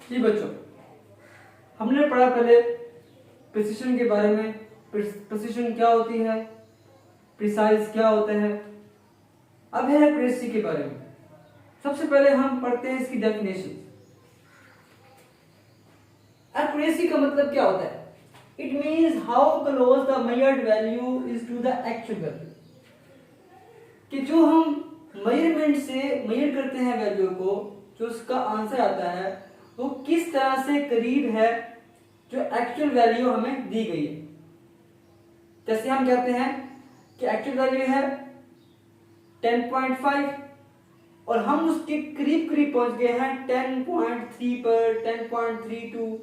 जी बच्चों, हमने पढ़ा पहले प्रिसिशन के बारे में। प्रिसिशन क्या होती है, प्रिसाइज क्या होता है। अब है एक्यूरेसी के बारे में। सबसे पहले हम पढ़ते हैं इसकी डेफिनेशन। एक्यूरेसी का मतलब क्या होता है? It means how close the measured value is to the actual value. कि जो हम मेजरमेंट से मेजर करते हैं वैल्यू को, जो उसका आंसर आता है वो किस तरह से करीब है जो एक्चुअल वैल्यू हमें दी गई है। जैसे हम कहते हैं कि एक्चुअल वैल्यू है 10.5 और हम उसके करीब करीब पहुंच गए हैं 10.3 पर, 10.32,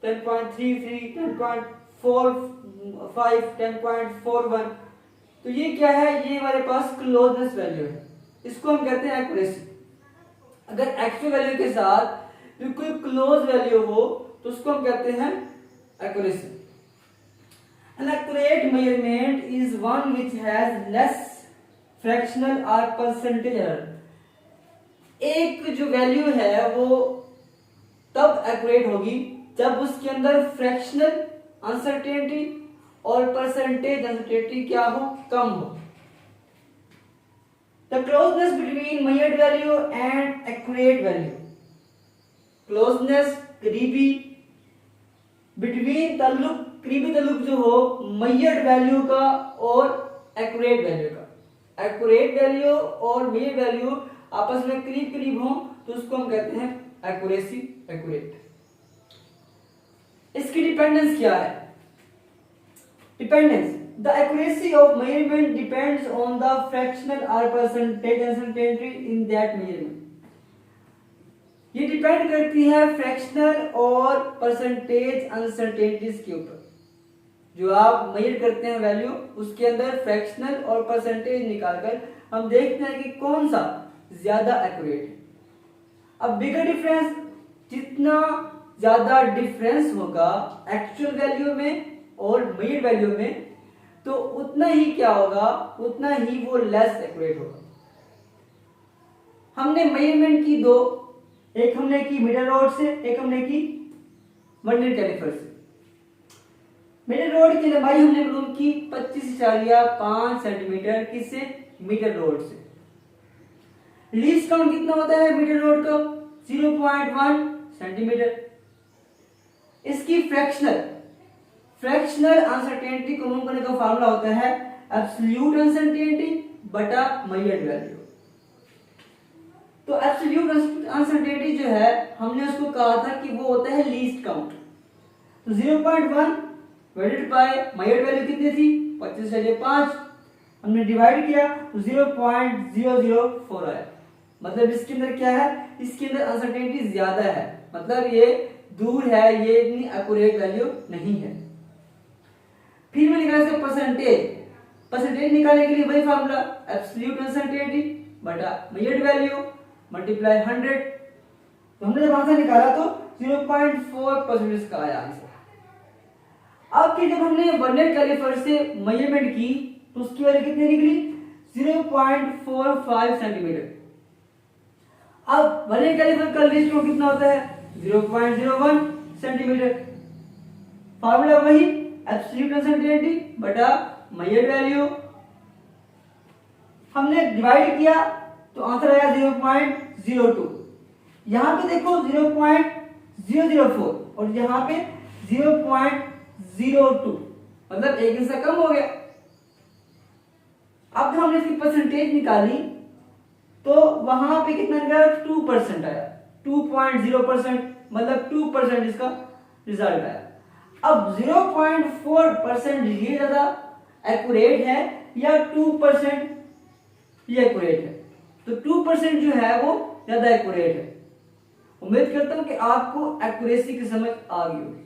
10.33, 10.45, 10.41। तो ये क्या है? ये हमारे पास क्लोजनेस वैल्यू है। इसको हम कहते हैं एक्यूरेसी। अगर एक्चुअल वैल्यू के साथ बिल्कुल क्लोज वैल्यू हो तो उसको हम कहते हैं accuracy. An accurate measurement is one which has less fractional or percentage error। एक जो वैल्यू है वो तब एक्यूरेट होगी जब उसके अंदर फ्रैक्शनल अनसर्टेनिटी और परसेंटेज अनसर्टेनिटी क्या हो? कम हो। The closeness between measured value and accurate value। Closeness, करीबी, बिटवीन ताल्लुक, करीबी ताल्लुक जो हो मेजर्ड वैल्यू का और एक्यूरेट वैल्यू का। एक्यूरेट वैल्यू और मेजर्ड वैल्यू आपस में करीब करीब हो तो उसको हम कहते हैं एक्यूरेसी, एक्यूरेट। इसकी डिपेंडेंस क्या है? Dependence, the accuracy of measurement depends on the fractional और percentage uncertainty in that measurement. ये डिपेंड करती है फ्रैक्शनल और परसेंटेज अनसर्टेनिटीज के ऊपर। जो आप मेजर करते हैं वैल्यू, उसके अंदर फ्रैक्शनल और परसेंटेज निकालकर हम देखते हैं कि कौन सा ज्यादा एक्यूरेट है। अब बिगर डिफरेंस, जितना ज्यादा डिफरेंस होगा एक्चुअल वैल्यू में और मेजर वैल्यू में, तो उतना ही क्या होगा? उतना ही वो लेस एक्यूरेट होगा। हमने मेजरमेंट की दो, एक हमने की मीटर रोड से, एक हमने की वर्नियर कैलिपर से। मीटर रोड की लंबाई हमने मालूम की 25.5 सेंटीमीटर, किससे? मीटर रोड से। लीस्ट काउंट कितना होता है मीटर रोड का? 0.1 सेंटीमीटर। इसकी फ्रैक्शनल अनसर्टेनिटी को मालूम करने का फार्मूला होता है एब्सोल्यूट अनसर्टेनिटी बटा मेजर्ड वैल्यू। तो एब्सोल्यूट अनसर्टेनिटी जो है, हमने उसको कहा था कि वो होता है लीस्ट काउंट। तो 0.1 डिवाइडेड बाय मेजर्ड वैल्यू कितनी थी? 25/5। हमने डिवाइड किया तो 0.004 आया। मतलब इसके अंदर क्या है? इसके अंदर अनसर्टेनिटी ज्यादा है, मतलब ये दूर है, ये इतनी एक्यूरेट वैल्यू नहीं है। फिर मैं निकाला इसका परसेंटेज निकालने के लिए वही फार्मूला एब्सोल्यूट अनसर्टेनिटी बटा मेजर्ड वैल्यू मल्टीप्लाई 100। तो हमने जब आंसर निकाला तो 0.4% इसका आया आंसर। अब कि जब हमने वर्नियर कैलिपर से मेजरमेंट की तो उसकी वैल्यू कितनी निकली? 0.45 सेंटीमीटर। अब वर्नियर कैलिपर का लीस्ट काउंट कितना होता है? 0.01 सेंटीमीटर। फार्मूला वही एब्सोल्यूट अनसर्टेनिटी बटा मेजर्ड वैल्यू। हमने डिवाइड किया तो आंसर आया 0.02। यहां पे देखो 0.004 और यहां पे 0.02, मतलब एक हिस्सा कम हो गया। अब जब हमने इसकी परसेंटेज निकाली तो वहां पे कितना निकला? 2% आया। 2.0%, मतलब 2% इसका रिजल्ट आया। अब 0.4% ये ज्यादा एक्यूरेट है या 2% ये एक्यूरेट है? तो 2% जो है वो ज्यादा एक्यूरेट है। उम्मीद करता हूं कि आपको एक्यूरेसी की समझ आ गई होगी।